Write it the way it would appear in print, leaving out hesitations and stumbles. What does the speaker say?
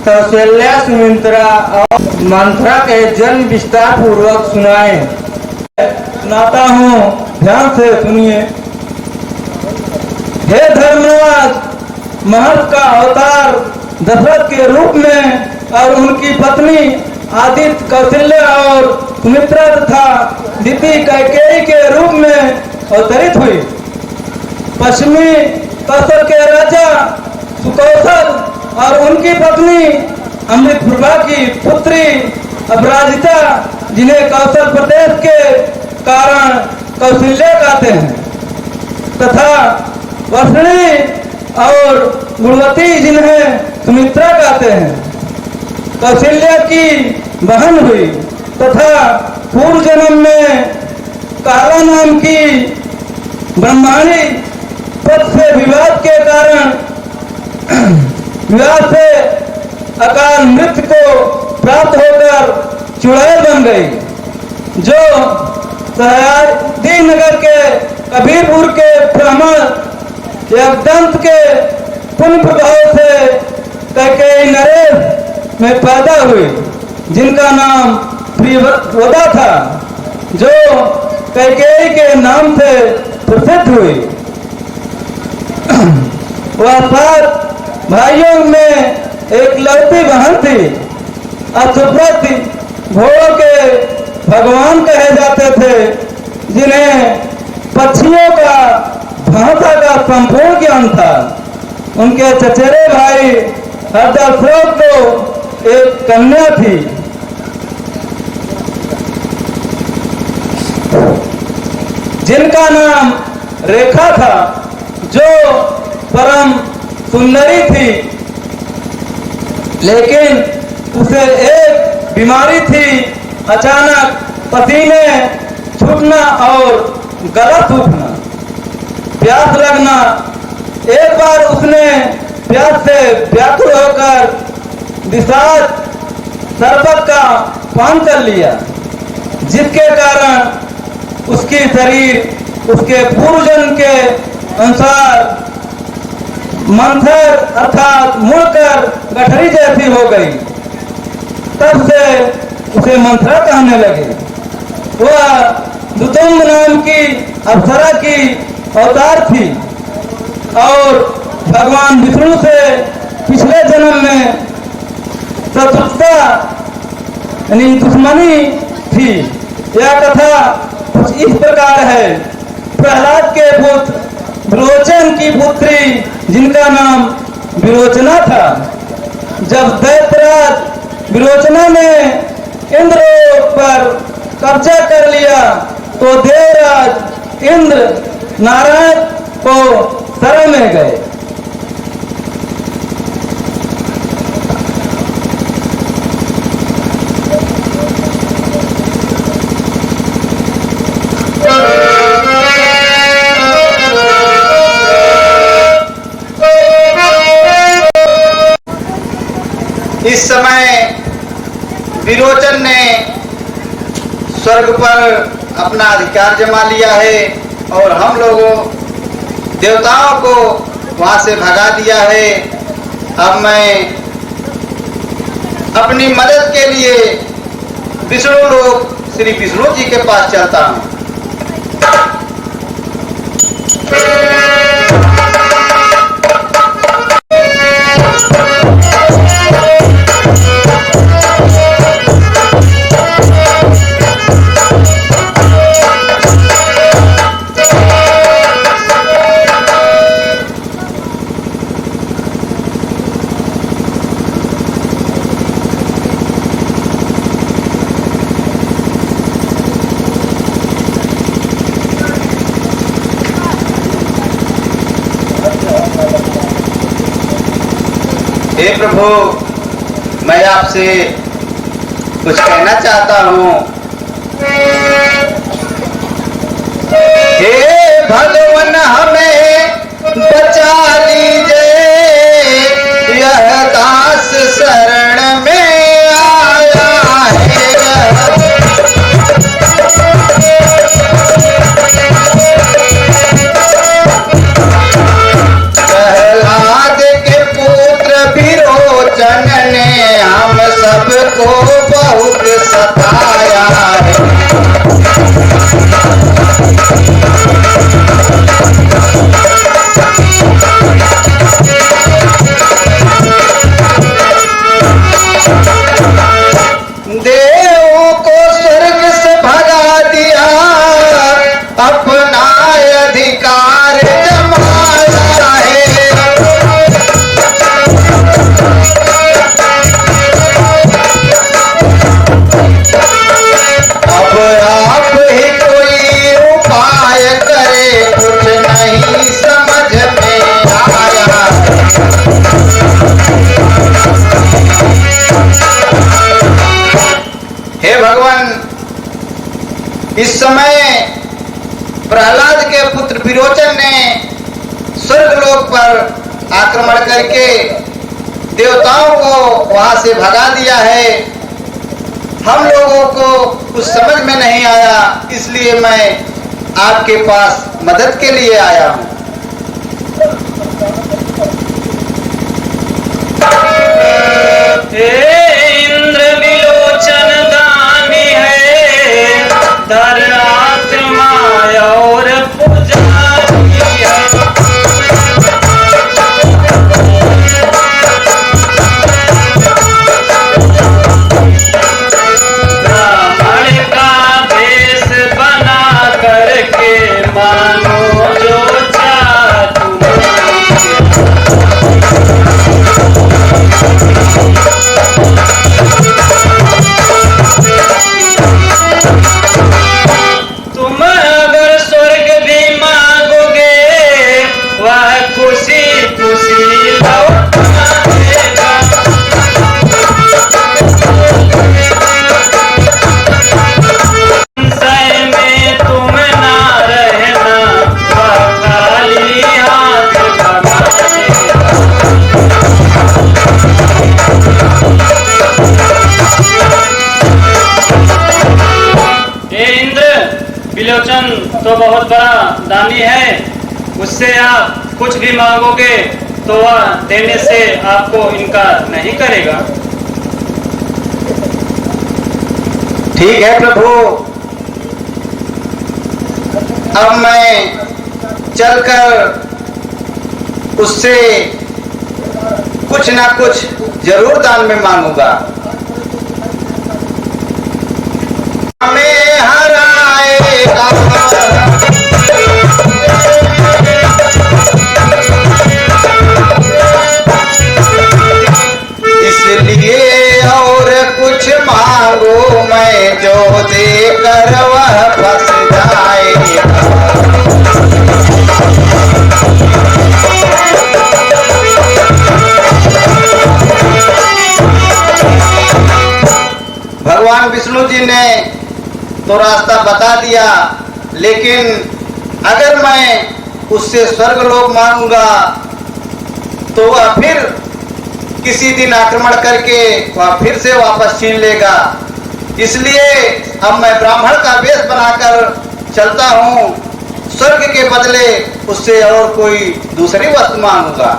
कौशल्या सुमित्रा और मंथरा के जन्म विस्तार पूर्वक सुनाए। सुनाता हूँ, ध्यान से सुनिए। हे धर्मराज, महर्ष का अवतार दशरथ के रूप में और उनकी पत्नी आदित्य, कौशल्या और सुमित्रा तथा दीदी कैकेयी के रूप में अवतरित हुई। पश्चिमी कौशल के राजा सुकौशल और उनकी पत्नी अमृतप्रभा की पुत्री अपराजिता, जिन्हें कौशल प्रदेश के कारण कौशल्या कहते हैं, तथा वर्षणी और गुणवती, जिन्हें सुमित्रा कहते हैं, कौशल्या की बहन हुई तथा पूर्व जन्म में काला नाम की ब्रह्माणी पद से विवाद के कारण विवाद से अकाल मृत्यु को प्राप्त होकर चुड़ैल बन गई, जो सयाजी नगर के कबीरपुर के ब्राह्मण यज्ञदंत के पुण्य प्रभाव से कैकेयी नरेश में पैदा हुई, जिनका नाम प्रियव्रता था, जो कैकेयी के नाम से प्रसिद्ध हुई। वह 7 भाइयों में एक लौती बहन थी। अशुभ्रति घोड़ों के भगवान कहे जाते थे, जिन्हें पक्षियों का भाषा का संपूर्ण ज्ञान था। उनके चचेरे भाई हरदशरथ को एक कन्या थी। जिनका नाम रेखा था, जो परम सुंदरी थी, लेकिन उसे एक बीमारी थी, अचानक पसीने छूटना और गला सूखना, प्यास लगना। एक बार उसने प्यास से व्याकुल होकर विषाद शरबत का पान कर लिया, जिसके कारण उसकी शरीर उसके पूर्व जन्म के अनुसार मंथर अर्थात मुड़कर गठरी जैसी हो गई। तब से उसे मंथरा कहने लगे। वह दुतुंब नाम की अप्सरा की अवतार थी और भगवान विष्णु से पिछले जन्म में शत्रुता यानी दुश्मनी थी। यह कथा कुछ इस प्रकार है। प्रहलाद के पुत्र विरोचन की पुत्री, जिनका नाम विरोचना था, जब दैत्यराज विरोचना ने इंद्र पर कब्जा कर लिया, तो देवराज इंद्र नारायण को शरण में गए। इस समय विरोचन ने स्वर्ग पर अपना अधिकार जमा लिया है और हम लोगों देवताओं को वहां से भगा दिया है। अब मैं अपनी मदद के लिए विष्णु लोक श्री विष्णु जी के पास चलता हूँ। हे प्रभु, मैं आपसे कुछ कहना चाहता हूँ। हे भगवान, हमें बचा लीजिए, यह दास शरण में आया है। प्रहलाद के पुत्र विरोचन ने समय प्रहलाद के पुत्र विरोचन ने स्वर्गलोक पर आक्रमण करके देवताओं को वहां से भगा दिया है। हम लोगों को कुछ समझ में नहीं आया, इसलिए मैं आपके पास मदद के लिए आया हूं। हे इंद्र विलोचन दानी है, धर्मात्मा और पुजारी है। ब्राह्मण का भेष बना करके मानो जो चातुर्य। तुम अगर स्वर्ग भी मांगोगे, वह खुशी खुशी लौटा देगा। संशय में तुम ना रहना, वह खाली हाथ भगा देगा। हे इंद्र, विलोचन तो बहुत बड़ा दानी है, उससे आप कुछ भी मांगोगे तो वह देने से आपको इनकार नहीं करेगा। ठीक है प्रभु, अब मैं चलकर उससे कुछ ना कुछ जरूर दान में मांगूंगा। हमें हराएगा इसलिए और कुछ मांगो मैं जो देकर वह फंस जाएगा। भगवान विष्णु जी ने तो रास्ता बता दिया, लेकिन अगर मैं उससे स्वर्गलोक मांगूंगा तो वह फिर किसी दिन आक्रमण करके वह फिर से वापस छीन लेगा। इसलिए अब मैं ब्राह्मण का वेश बनाकर चलता हूँ, स्वर्ग के बदले उससे और कोई दूसरी वस्तु मांगूंगा।